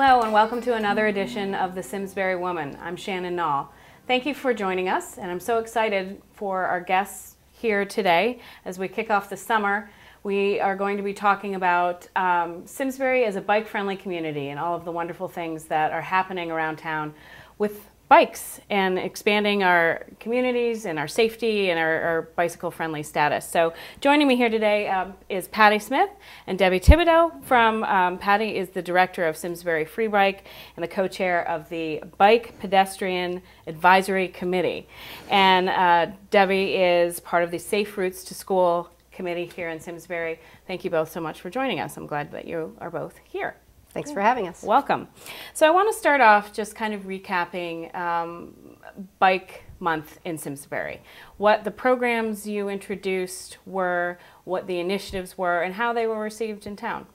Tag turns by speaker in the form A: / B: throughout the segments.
A: Hello and welcome to another edition of The Simsbury Woman. I'm Shannon Nall. Thank you for joining us, and I'm so excited for our guests here today as we kick off the summer. We are going to be talking about Simsbury as a bike-friendly community and all of the wonderful things that are happening around town with bikes and expanding our communities and our safety and our bicycle-friendly status. So joining me here today is Patty Smith and Debbie Thibodeau. Patty is the director of Simsbury Free Bike and the co-chair of the Bike Pedestrian Advisory Committee. And Debbie is part of the Safe Routes to School committee here in Simsbury. Thank you both so much for joining us. I'm glad that you are both here.
B: Thanks for having us.
A: Welcome. So I want to start off just kind of recapping Bike Month in Simsbury. What the programs you introduced were, what the initiatives were, and how they were received in town.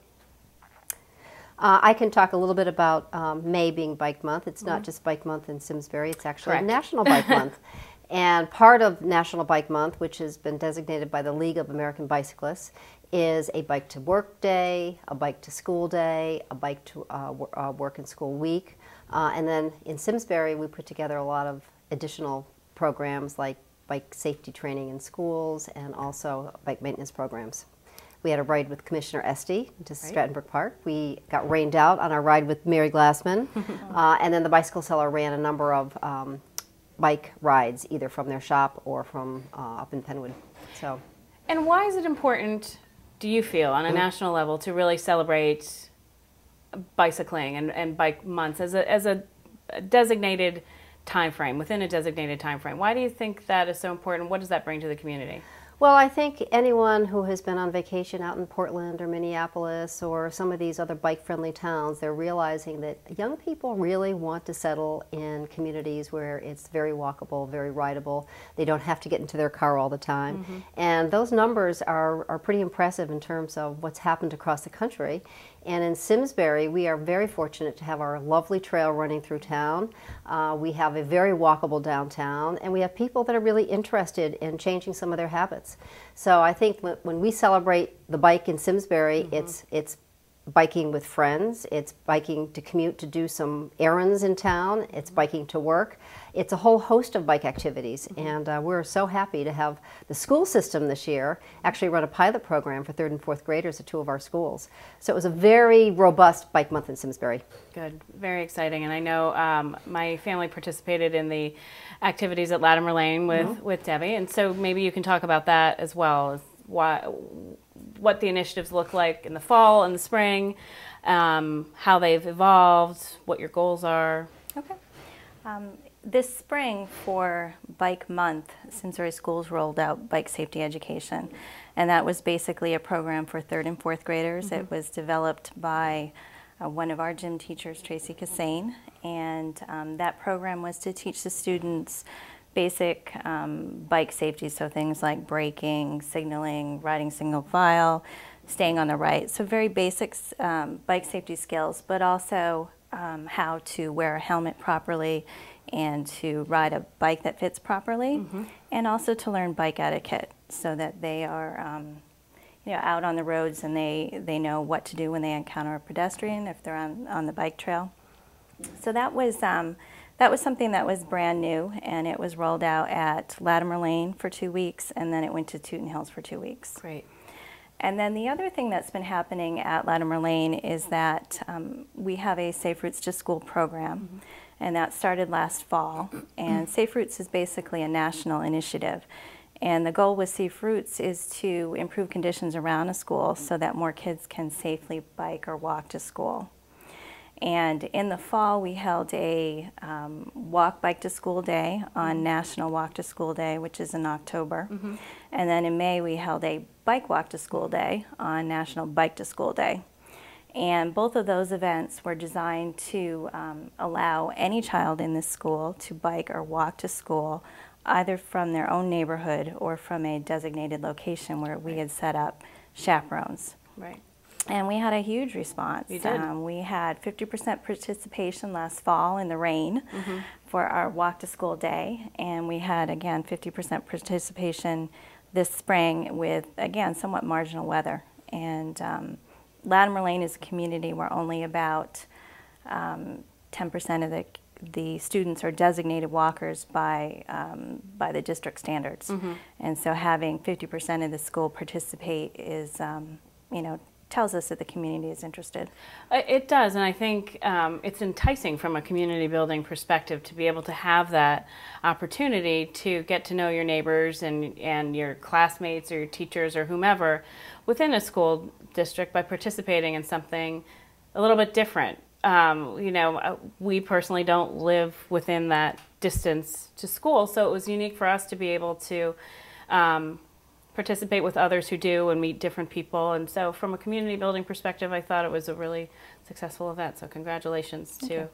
B: I can talk a little bit about May being Bike Month. It's not just Bike Month in Simsbury, it's actually National Bike Month. And part of National Bike Month, which has been designated by the League of American Bicyclists, is a bike to work day, a bike to school day, a bike to work and school week. And then in Simsbury, we put together a lot of additional programs like bike safety training in schools and also bike maintenance programs. We had a ride with Commissioner Esty to Stratton Brook Park. We got rained out on our ride with Mary Glassman. And then the Bicycle Seller ran a number of bike rides, either from their shop or from up in Penwood. So.
A: And why is it important, do you feel, on a national level to really celebrate bicycling and bike months as a designated time frame, within a designated time frame? Why do you think that is so important? What does that bring to the community?
B: Well, I think anyone who has been on vacation out in Portland or Minneapolis or some of these other bike-friendly towns, they're realizing that young people really want to settle in communities where it's very walkable, very rideable. They don't have to get into their car all the time. And those numbers are pretty impressive in terms of what's happened across the country. And in Simsbury, we are very fortunate to have our lovely trail running through town. We have a very walkable downtown, and we have people that are really interested in changing some of their habits. So I think when we celebrate the bike in Simsbury, it's biking with friends, it's biking to commute to do some errands in town, it's biking to work. It's a whole host of bike activities, and we're so happy to have the school system this year actually run a pilot program for 3rd and 4th graders at 2 of our schools. So it was a very robust Bike Month in Simsbury.
A: Good, very exciting. And I know my family participated in the activities at Latimer Lane with Debbie, and so maybe you can talk about that as well, what the initiatives look like in the fall and the spring, how they've evolved, what your goals are.
C: Okay. This spring for Bike Month, Simsbury Schools rolled out bike safety education, and that was basically a program for 3rd and 4th graders. It was developed by one of our gym teachers, Tracy Cassane, and that program was to teach the students basic bike safety, so things like braking, signaling, riding single file, staying on the right. So very basic bike safety skills, but also how to wear a helmet properly and to ride a bike that fits properly, and also to learn bike etiquette so that they are out on the roads and they know what to do when they encounter a pedestrian if they're on the bike trail. So that was something that was brand new, and it was rolled out at Latimer Lane for 2 weeks, and then it went to Tooten Hills for 2 weeks.
A: Great.
C: And then the other thing that's been happening at Latimer Lane is that we have a Safe Routes to School program, and that started last fall. And Safe Routes is basically a national initiative. And the goal with Safe Routes is to improve conditions around a school so that more kids can safely bike or walk to school. And in the fall, we held a Walk Bike to School Day on National Walk to School Day, which is in October. And then in May, we held a Bike Walk to School Day on National Bike to School Day. And both of those events were designed to allow any child in this school to bike or walk to school, either from their own neighborhood or from a designated location where we had set up chaperones.
A: Right.
C: And we had a huge response.
A: You did.
C: We had 50% participation last fall in the rain for our Walk to School Day, and we had, again, 50% participation this spring with, again, somewhat marginal weather. And Latimer Lane is a community where only about 10% of the students are designated walkers by the district standards. And so having 50% of the school participate is, you know, tells us that the community is interested.
A: It does, and I think it's enticing from a community building perspective to be able to have that opportunity to get to know your neighbors and your classmates or your teachers or whomever within a school district by participating in something a little bit different. You know, we personally don't live within that distance to school, so it was unique for us to be able to participate with others who do and meet different people. And so from a community building perspective, I thought it was a really successful event. So congratulations to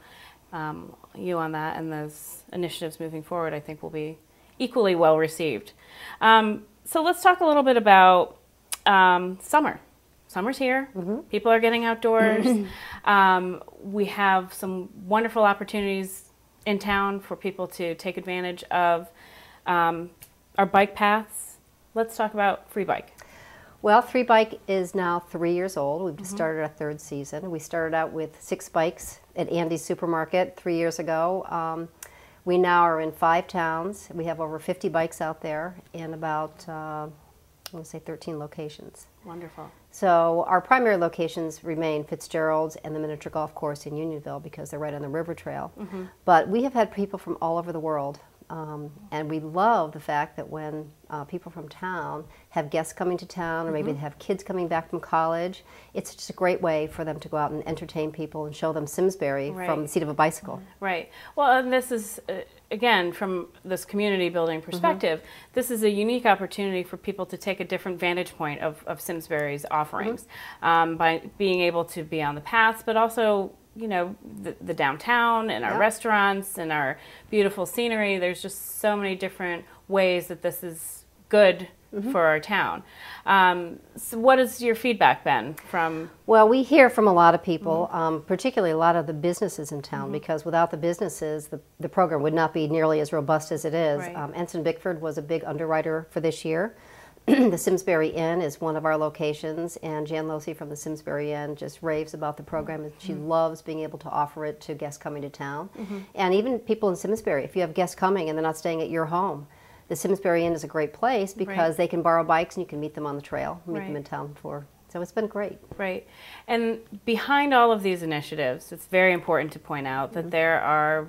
A: you on that, and those initiatives moving forward I think will be equally well received. So let's talk a little bit about summer. Summer's here. People are getting outdoors. We have some wonderful opportunities in town for people to take advantage of our bike paths. Let's talk about Free Bike.
B: Well, Free Bike is now 3 years old. We've just started our third season. We started out with 6 bikes at Andy's Supermarket 3 years ago. We now are in 5 towns. We have over 50 bikes out there in about, I want to say 13 locations.
A: Wonderful.
B: So our primary locations remain Fitzgerald's and the Miniature Golf Course in Unionville because they're right on the river trail. But we have had people from all over the world. And we love the fact that when people from town have guests coming to town, or maybe they have kids coming back from college, it's just a great way for them to go out and entertain people and show them Simsbury from the seat of a bicycle.
A: Right. Well, and this is, again, from this community building perspective, this is a unique opportunity for people to take a different vantage point of Simsbury's offerings by being able to be on the paths, but also, you know, the downtown and our restaurants and our beautiful scenery. There's just so many different ways that this is good for our town. So what has your feedback been from?
B: Well, we hear from a lot of people, particularly a lot of the businesses in town, because without the businesses, the program would not be nearly as robust as it is. Ensign Bickford was a big underwriter for this year. The Simsbury Inn is one of our locations, and Jan Losey from the Simsbury Inn just raves about the program, and she loves being able to offer it to guests coming to town. And even people in Simsbury, if you have guests coming and they're not staying at your home, the Simsbury Inn is a great place because they can borrow bikes and you can meet them on the trail, meet them in town for. So it's been great.
A: Right. And behind all of these initiatives, it's very important to point out that there are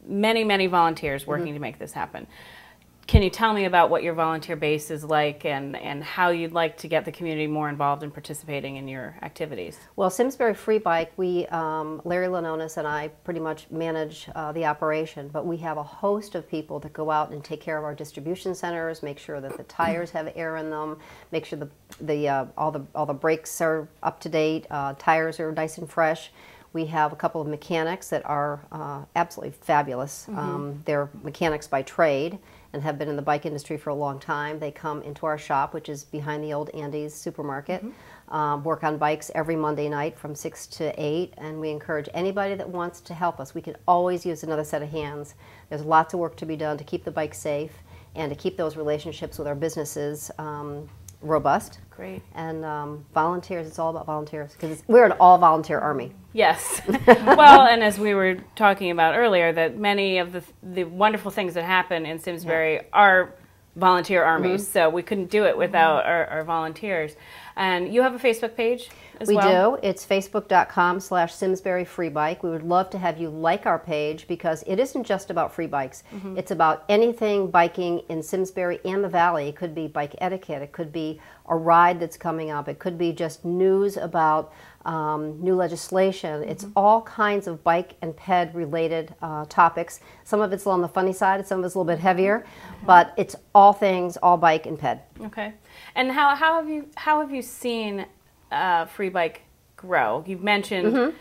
A: many, many volunteers working to make this happen. Can you tell me about what your volunteer base is like and how you'd like to get the community more involved in participating in your activities?
B: Well, Simsbury Free Bike, we, Larry Lanonis and I pretty much manage the operation, but we have a host of people that go out and take care of our distribution centers, make sure that the tires have air in them, make sure all the brakes are up to date, tires are nice and fresh. We have a couple of mechanics that are absolutely fabulous. They're mechanics by trade and have been in the bike industry for a long time. They come into our shop, which is behind the old Andy's Supermarket, work on bikes every Monday night from 6 to 8, and we encourage anybody that wants to help us. We could always use another set of hands. There's lots of work to be done to keep the bike safe and to keep those relationships with our businesses robust.
A: Great.
B: And volunteers, it's all about volunteers because we're an all-volunteer army.
A: Yes. Well, and as we were talking about earlier, that many of the wonderful things that happen in Simsbury are volunteer armies, so we couldn't do it without our volunteers. And you have a Facebook page as well?
B: We do. It's facebook.com/Simsbury Free Bike. We would love to have you like our page because it isn't just about free bikes. It's about anything biking in Simsbury and the Valley. It could be bike etiquette. It could be a ride that's coming up. It could be just news about new legislation. It's all kinds of bike and ped related topics. Some of it's on the funny side, some of it's a little bit heavier, but it's all things, all bike and ped.
A: Okay. And how have you seen Free Bike grow? You've mentioned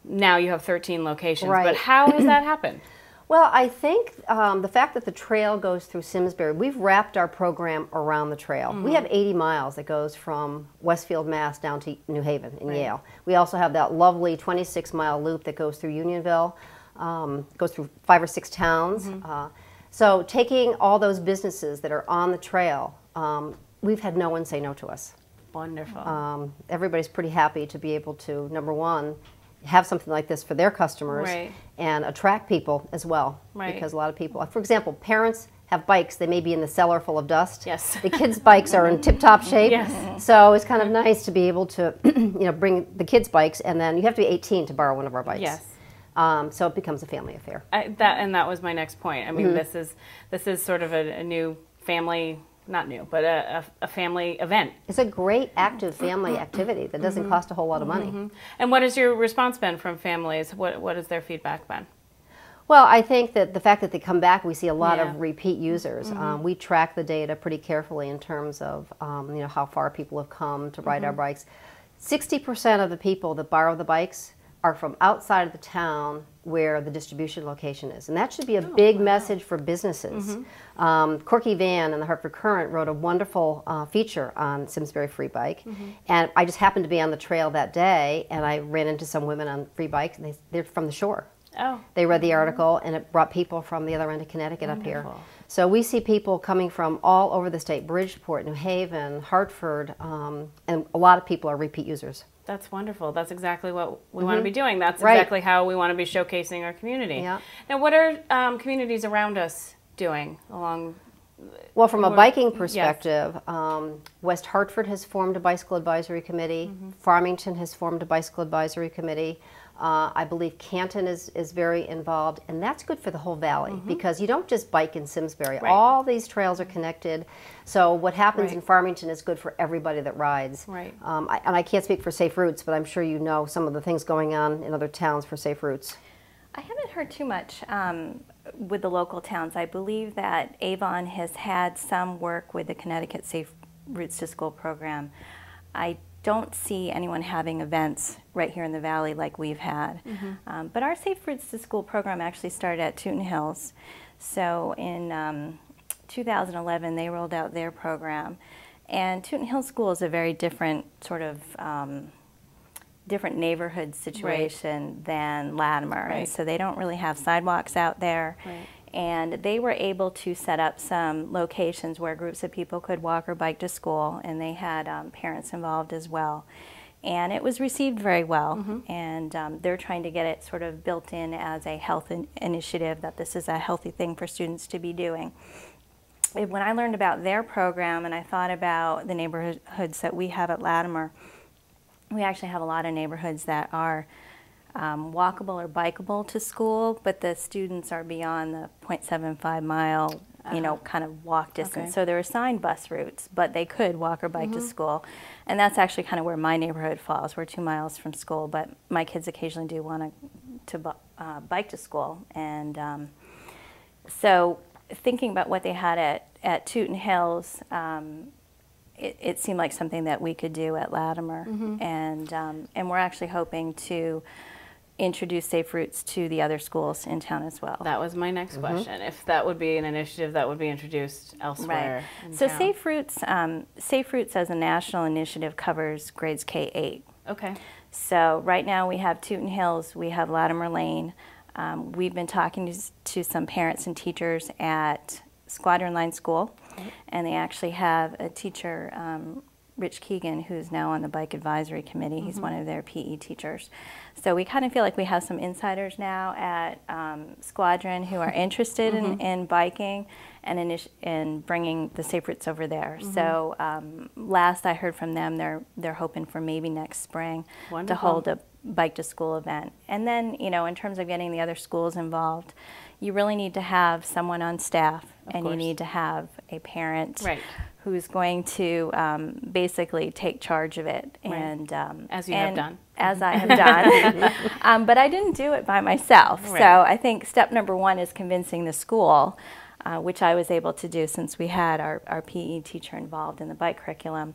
A: now you have 13 locations, but how has that happened?
B: Well, I think the fact that the trail goes through Simsbury, we've wrapped our program around the trail. We have 80 miles that goes from Westfield, Mass. Down to New Haven in Yale. We also have that lovely 26-mile loop that goes through Unionville, goes through 5 or 6 towns. So taking all those businesses that are on the trail, we've had no one say no to us.
A: Wonderful.
B: Everybody's pretty happy to be able to, number one, have something like this for their customers
A: Right.
B: and attract people as well.
A: Right.
B: Because a lot of people, for example, parents have bikes, they may be in the cellar full of dust.
A: Yes.
B: The kids' bikes are in tip-top shape.
A: Yes.
B: So it's kind of nice to be able to bring the kids' bikes, and then you have to be 18 to borrow one of our bikes.
A: Yes.
B: So it becomes a family affair.
A: That was my next point. I mean, this is sort of a new family, not new, but a family event.
B: It's a great active family activity that doesn't cost a whole lot of money.
A: And what has your response been from families? What has their feedback been?
B: Well, I think that the fact that they come back, we see a lot
A: Yeah.
B: of repeat users. We track the data pretty carefully in terms of how far people have come to ride our bikes. 60% of the people that borrow the bikes are from outside of the town where the distribution location is. And that should be a big message for businesses. Corky Van and the Hartford Courant wrote a wonderful feature on Simsbury Free Bike. And I just happened to be on the trail that day, and I ran into some women on free bikes, and they're from the shore.
A: Oh.
B: They read the article, and it brought people from the other end of Connecticut up here.
A: Wonderful.
B: So we see people coming from all over the state, Bridgeport, New Haven, Hartford, and a lot of people are repeat users.
A: That's wonderful. That's exactly what we want to be doing. That's
B: Right.
A: exactly how we want to be showcasing our community.
B: Yeah.
A: Now, what are communities around us doing along?
B: Well, from a
A: Well,
B: biking
A: yes.
B: perspective, West Hartford has formed a bicycle advisory committee. Farmington has formed a bicycle advisory committee. I believe Canton is very involved, and that's good for the whole valley because you don't just bike in Simsbury.
A: Right.
B: All these trails are connected. So what happens
A: Right.
B: in Farmington is good for everybody that rides.
A: Right.
B: And I can't speak for Safe Routes, but I'm sure you know some of the things going on in other towns for Safe Routes.
C: I haven't heard too much with the local towns. I believe that Avon has had some work with the Connecticut Safe Routes to School program. I don't see anyone having events right here in the valley like we've had. But our Safe Routes to School program actually started at Tooten Hills. So in 2011, they rolled out their program. And Tooten Hills School is a very different sort of different neighborhood situation than Latimer.
A: Right.
C: And so they don't really have sidewalks out there.
A: Right.
C: And they were able to set up some locations where groups of people could walk or bike to school, and they had parents involved as well. And it was received very well, and they're trying to get it sort of built in as a health initiative, that this is a healthy thing for students to be doing. When I learned about their program and I thought about the neighborhoods that we have at Latimer, we actually have a lot of neighborhoods that are walkable or bikeable to school, but the students are beyond the 0.75 mile, kind of walk distance.
A: Okay.
C: So they're assigned bus routes, but they could walk or bike to school. And that's actually kind of where my neighborhood falls. We're 2 miles from school, but my kids occasionally do want to bike to school. And so thinking about what they had at Tooten Hills, it seemed like something that we could do at Latimer. And we're actually hoping to introduce Safe Routes to the other schools in town as well.
A: That was my next question. If that would be an initiative that would be introduced elsewhere.
C: Right.
A: in
C: So
A: town.
C: Safe Routes as a national initiative covers grades K-8.
A: Okay.
C: So right now we have Tooten Hills, we have Latimer Lane. We've been talking to some parents and teachers at Squadron Line School, and they actually have a teacher, Rich Keegan, who's now on the Bike Advisory Committee. He's one of their PE teachers. So we kind of feel like we have some insiders now at Squadron who are interested in biking and in bringing the Safe Routes over there. So last I heard from them, they're hoping for maybe next spring to
A: Wonderful.
C: hold a bike to school event. And then, in terms of getting the other schools involved, you really need to have someone on staff, and you
A: course.
C: need to have a parent
A: Right.
C: who's going to basically take charge of it.
A: Right.
C: And
A: As you have done.
C: As I have done. But I didn't do it by myself.
A: Right.
C: So I think step number one is convincing the school, which I was able to do since we had our PE teacher involved in the bike curriculum.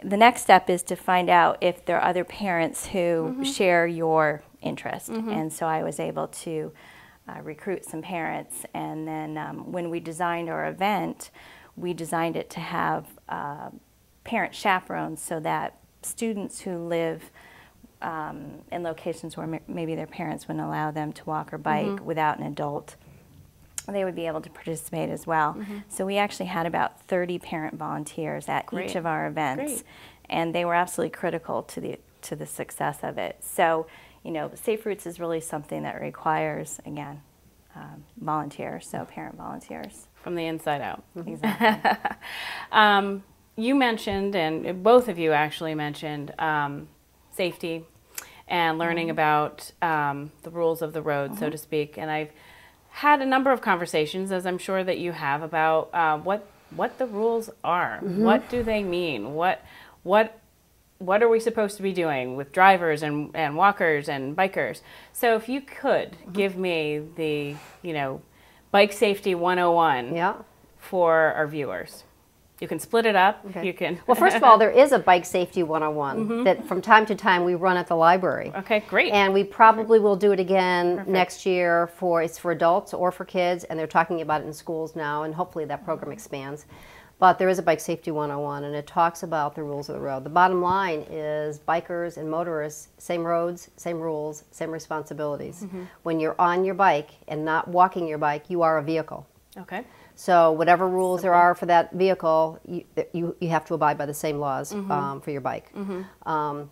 C: The next step is to find out if there are other parents who share your interest. And so I was able to recruit some parents. And then when we designed our event, we designed it to have parent chaperones so that students who live in locations where maybe their parents wouldn't allow them to walk or bike without an adult, they would be able to participate as well. So we actually had about 30 parent volunteers at
A: Great.
C: each of our events,
A: Great.
C: and they were absolutely critical to the success of it. So, you know, Safe Routes is really something that requires, again, volunteers, so parent volunteers.
A: From the inside out.
C: Exactly.
A: You mentioned, and both of you actually mentioned, safety and learning about the rules of the road, so to speak. And I've had a number of conversations, as I'm sure that you have, about what the rules are. What do they mean? What are we supposed to be doing with drivers and walkers and bikers? So if you could give me the, you know, Bike Safety 101 for our viewers. You can split it up.
B: Okay.
A: You can.
B: Well, first of all, there is a Bike Safety 101 that from time to time we run at the library.
A: Okay, great.
B: And we probably will do it again next year it's for adults or for kids, and they're talking about it in schools now, and hopefully that program expands. But there is a Bike Safety 101, and it talks about the rules of the road. The bottom line is bikers and motorists, same roads, same rules, same responsibilities. When you're on your bike and not walking your bike, you are a vehicle.
A: Okay.
B: So whatever rules there are for that vehicle, you have to abide by the same laws for your bike. A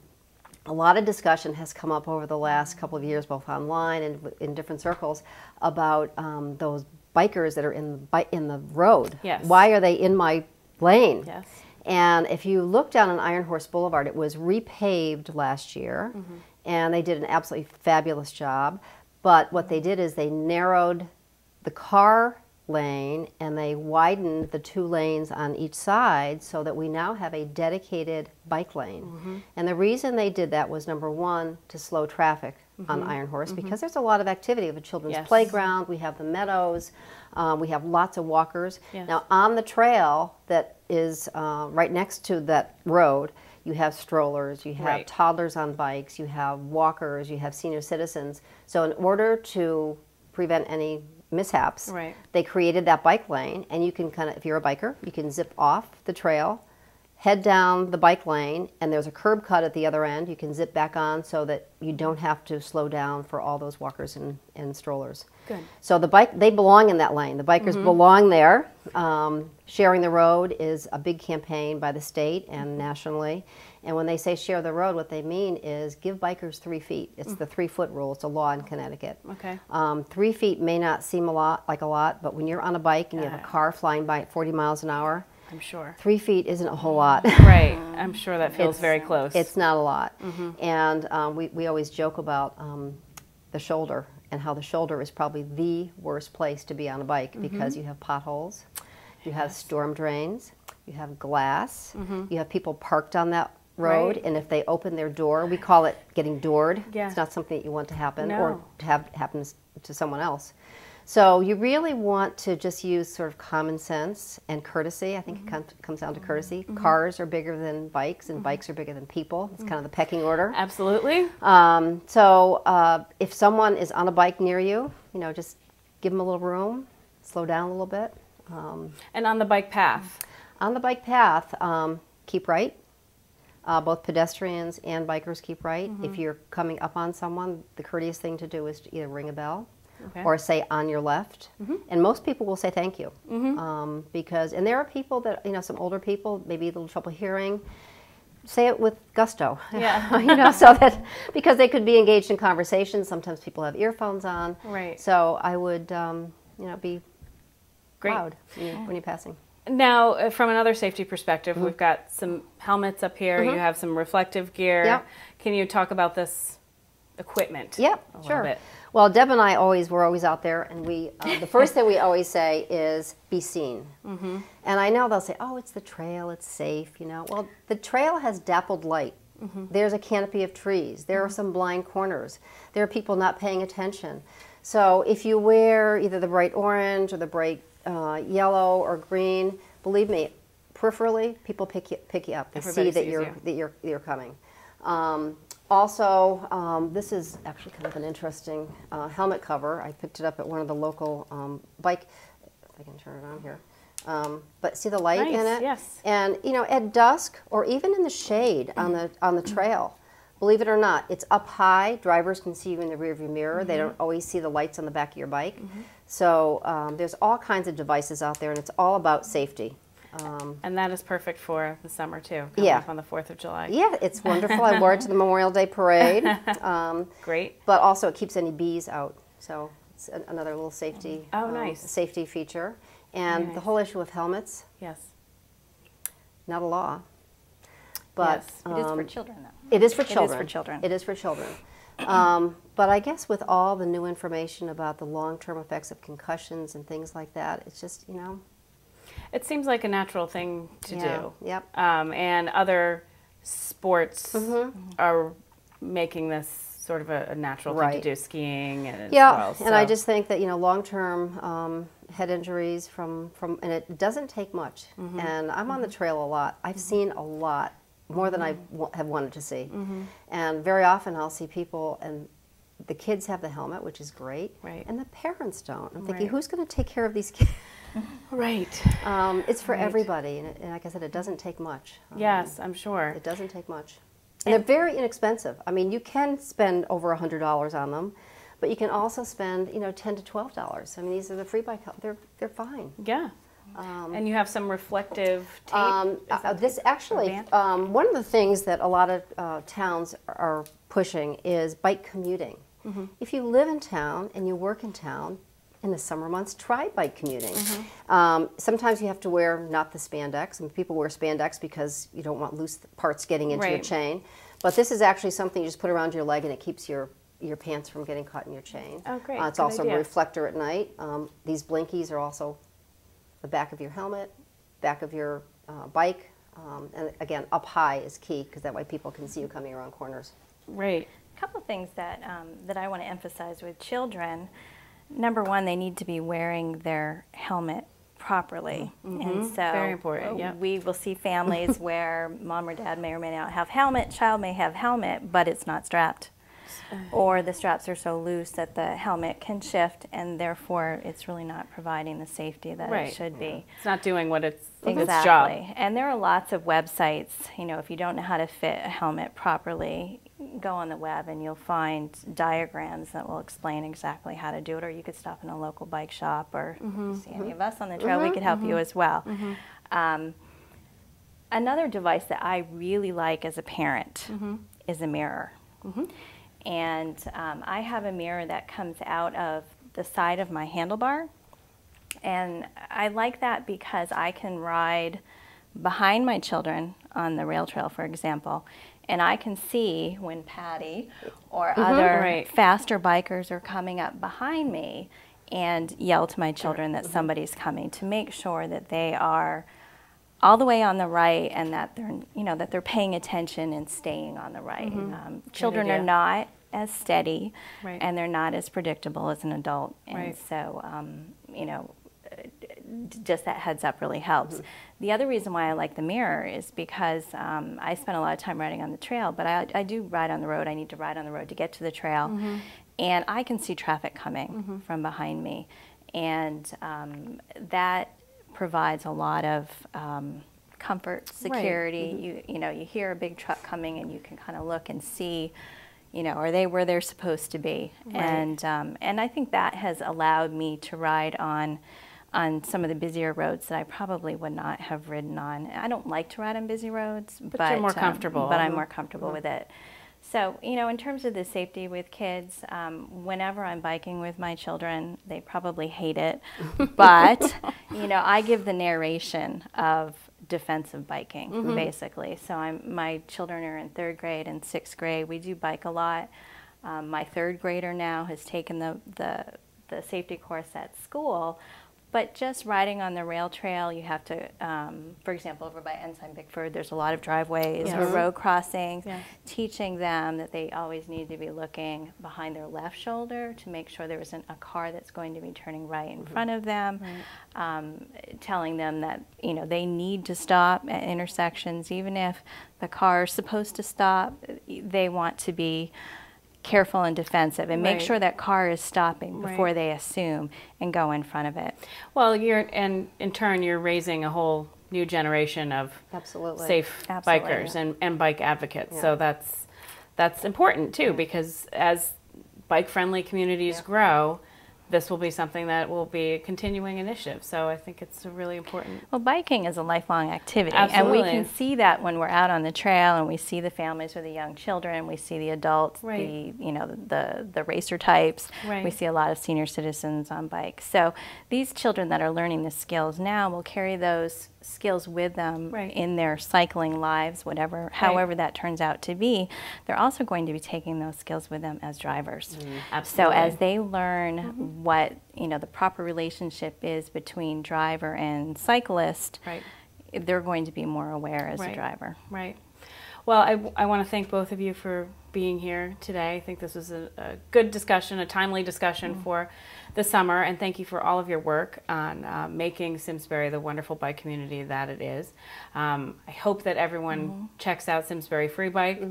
B: lot of discussion has come up over the last couple of years, both online and in different circles, about those bikers that are in the road.
A: Yes.
B: Why are they in my lane?
A: Yes.
B: And if you look down on Iron Horse Boulevard, it was repaved last year, and they did an absolutely fabulous job. But what they did is they narrowed the car lane and they widened the 2 lanes on each side so that we now have a dedicated bike lane. And the reason they did that was, number one, to slow traffic on Iron Horse, because there's a lot of activity of a children's playground. We have the meadows. We have lots of walkers.
A: Yes.
B: Now, on the trail that is right next to that road, you have strollers, you have toddlers on bikes, you have walkers, you have senior citizens. So in order to prevent any mishaps, they created that bike lane, and you can kind of, if you're a biker, you can zip off the trail, head down the bike lane, and there's a curb cut at the other end. You can zip back on so that you don't have to slow down for all those walkers and strollers.
A: Good.
B: So they belong in that lane. The bikers belong there. Sharing the Road is a big campaign by the state and nationally. And when they say share the road, what they mean is give bikers 3 feet. It's the 3-foot rule. It's a law in Connecticut.
A: Okay.
B: 3 feet may not seem like a lot, but when you're on a bike and you have a car flying by at 40 miles an hour,
A: I'm sure.
B: 3 feet isn't a whole lot.
A: Right. I'm sure that feels very close.
B: It's not a lot. And we always joke about the shoulder and how the shoulder is probably the worst place to be on a bike because you have potholes, you have storm drains, you have glass, you have people parked on that road, and if they open their door, we call it getting doored. It's not something that you want to happen or to have happens to someone else. So you really want to just use sort of common sense and courtesy. I think it comes down to courtesy. Cars are bigger than bikes, and bikes are bigger than people. It's kind of the pecking order.
A: Absolutely.
B: So if someone is on a bike near you, just give them a little room, slow down a little bit.
A: And on the bike path?
B: On the bike path, keep right. Both pedestrians and bikers keep right. If you're coming up on someone, the courteous thing to do is to either ring a bell or say on your left. And most people will say thank you. And there are people that, some older people, maybe a little trouble hearing, say it with gusto. So that, because they could be engaged in conversation. Sometimes people have earphones on.
A: Right.
B: So I would, be proud when you're passing.
A: Now, from another safety perspective, we've got some helmets up here. You have some reflective gear.
B: Yep.
A: Can you talk about this equipment?
B: Yep,
A: a
B: sure.
A: little bit?
B: Well, Deb and I we're always out there, and we the first thing we always say is be seen. And I know they'll say, "Oh, it's the trail; it's safe." Well, the trail has dappled light. There's a canopy of trees. There are some blind corners. There are people not paying attention. So if you wear either the bright orange or the bright yellow or green, believe me, peripherally, people pick you up. They see that you're coming. Also, this is actually kind of an interesting helmet cover. I picked it up at one of the local bike. If I can turn it on here. But see the light in it?
A: Yes.
B: And at dusk or even in the shade on the trail, believe it or not, it's up high. Drivers can see you in the rearview mirror. They don't always see the lights on the back of your bike. So there's all kinds of devices out there, and it's all about safety.
A: And that is perfect for the summer too, coming
B: Yeah.
A: up on the 4th of July.
B: Yeah, it's wonderful. I wore it to the Memorial Day parade.
A: Great.
B: But also it keeps any bees out. So it's another little safety,
A: Oh, nice.
B: safety feature. And
A: Very
B: the whole issue of helmets,
A: Yes.
B: not a law. But
A: Yes.
C: It is for children, though.
B: it is for
C: It is
B: children.
C: for children.
B: It is for children. But I guess with all the new information about the long-term effects of concussions and things like that, it's just, you know.
A: It seems like a natural thing to
B: Yeah.
A: do.
B: Yep.
A: And other sports are making this sort of a natural thing to
B: Right.
A: do, skiing and
B: Yeah,
A: as well.
B: and I
A: So-
B: just think that, you know, long-term head injuries from and it doesn't take much. And I'm on the trail a lot. I've seen a lot, more than I have wanted to see. And very often I'll see people and the kids have the helmet, which is great,
A: Right.
B: and the parents don't. I'm thinking,
A: Right.
B: who's going to take care of these kids?
A: Right.
B: It's for
A: Right.
B: everybody, and like I said, it doesn't take much.
A: Yes, I'm sure.
B: It doesn't take much. And they're very inexpensive. I mean, you can spend over $100 on them, but you can also spend, you know, $10 to $12. I mean, these are the free bike. They're fine.
A: Yeah. And you have some reflective tape. Is that
B: This actually,
A: band?
B: one of the things that a lot of towns are pushing is bike commuting. If you live in town and you work in town, in the summer months, try bike commuting. Sometimes you have to wear not the spandex, and people wear spandex because you don't want loose parts getting into your
A: Right.
B: chain. But this is actually something you just put around your leg, and it keeps your pants from getting caught in your chain.
A: Oh, great.
B: It's
A: Good
B: also
A: idea.
B: a reflector at night. These blinkies are also the back of your helmet, back of your bike, and again, up high is key because that way people can see you coming around corners.
A: Right.
C: A couple of things that I want to emphasize with children. Number one, they need to be wearing their helmet properly, and so
A: Very important, yep.
C: we will see families where mom or dad may or may not have helmet, child may have helmet, but it's not strapped, or the straps are so loose that the helmet can shift, and therefore it's really not providing the safety that
A: Right.
C: it should be.
A: It's not doing what its job.
C: Exactly. And there are lots of websites, you know, if you don't know how to fit a helmet properly, go on the web and you'll find diagrams that will explain exactly how to do it, or you could stop in a local bike shop, or if you see any of us on the trail, we could help you as well. Another device that I really like as a parent is a mirror. And I have a mirror that comes out of the side of my handlebar. And I like that because I can ride behind my children on the rail trail, for example, and I can see when Patty or other
A: Right.
C: faster bikers are coming up behind me and yell to my children that somebody's coming, to make sure that they are all the way on the right and that they're, you know, that they're paying attention and staying on the right. Children are
A: idea.
C: not as steady,
A: Right.
C: and they're not as predictable as an adult, and
A: Right.
C: so you know, just that heads up really helps. The other reason why I like the mirror is because I spend a lot of time riding on the trail, but I do ride on the road. I need to ride on the road to get to the trail, and I can see traffic coming from behind me, and that provides a lot of comfort, security. You know, you hear a big truck coming, and you can kind of look and see, you know, are they where they're supposed to be? And I think that has allowed me to ride on some of the busier roads that I probably would not have ridden on. I don't like to ride on busy roads, but
A: you're more comfortable.
C: But I'm more comfortable with it. So, you know, in terms of the safety with kids, whenever I'm biking with my children, they probably hate it. But, you know, I give the narration of defensive biking, basically. So my children are in 3rd grade and 6th grade. We do bike a lot. My 3rd grader now has taken the safety course at school. But just riding on the rail trail, you have to, for example, over by Ensign Bickford, there's a lot of driveways or road crossings, teaching them that they always need to be looking behind their left shoulder to make sure there isn't a car that's going to be turning right in front of them, telling them that, you know, they need to stop at intersections. Even if the car is supposed to stop, they want to be careful and defensive, and make sure that car is stopping before they assume and go in front of it.
A: Well, in turn, you're raising a whole new generation of safe bikers and bike advocates. So that's important too, because as bike-friendly communities grow, this will be something that will be a continuing initiative. So I think it's a really important.
C: Well, biking is a lifelong activity.
A: Absolutely.
C: And we can see that when we're out on the trail and we see the families with the young children, we see the adults,
A: Right.
C: the racer types.
A: Right.
C: We see a lot of senior citizens on bikes. So these children that are learning the skills now will carry those skills with them
A: Right.
C: in their cycling lives, however that turns out to be. They're also going to be taking those skills with them as drivers. So
A: Absolutely.
C: as they learn what the proper relationship is between driver and cyclist,
A: Right.
C: they're going to be more aware as
A: Right.
C: a driver.
A: Right. Well, I want to thank both of you for being here today. I think this was a good discussion, a timely discussion for the summer, and thank you for all of your work on making Simsbury the wonderful bike community that it is. I hope that everyone checks out Simsbury Free Bike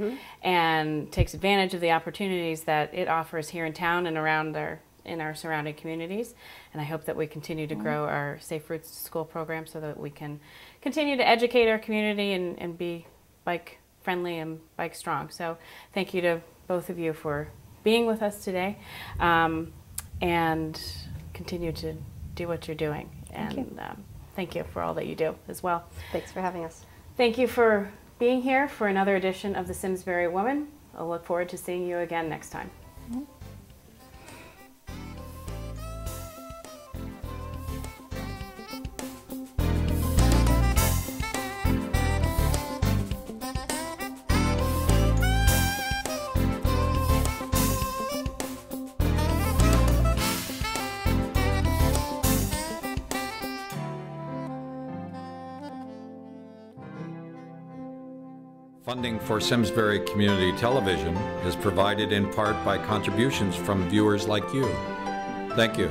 A: and takes advantage of the opportunities that it offers here in town and around in our surrounding communities. And I hope that we continue to grow our Safe Routes to School program so that we can continue to educate our community and be bike friendly and bike strong. So thank you to both of you for being with us today, and continue to do what you're doing. And thank you for all that you do as well.
B: Thanks for having us.
A: Thank you for being here for another edition of the Simsbury Woman. I'll look forward to seeing you again next time.
D: Funding for Simsbury Community Television is provided in part by contributions from viewers like you. Thank you.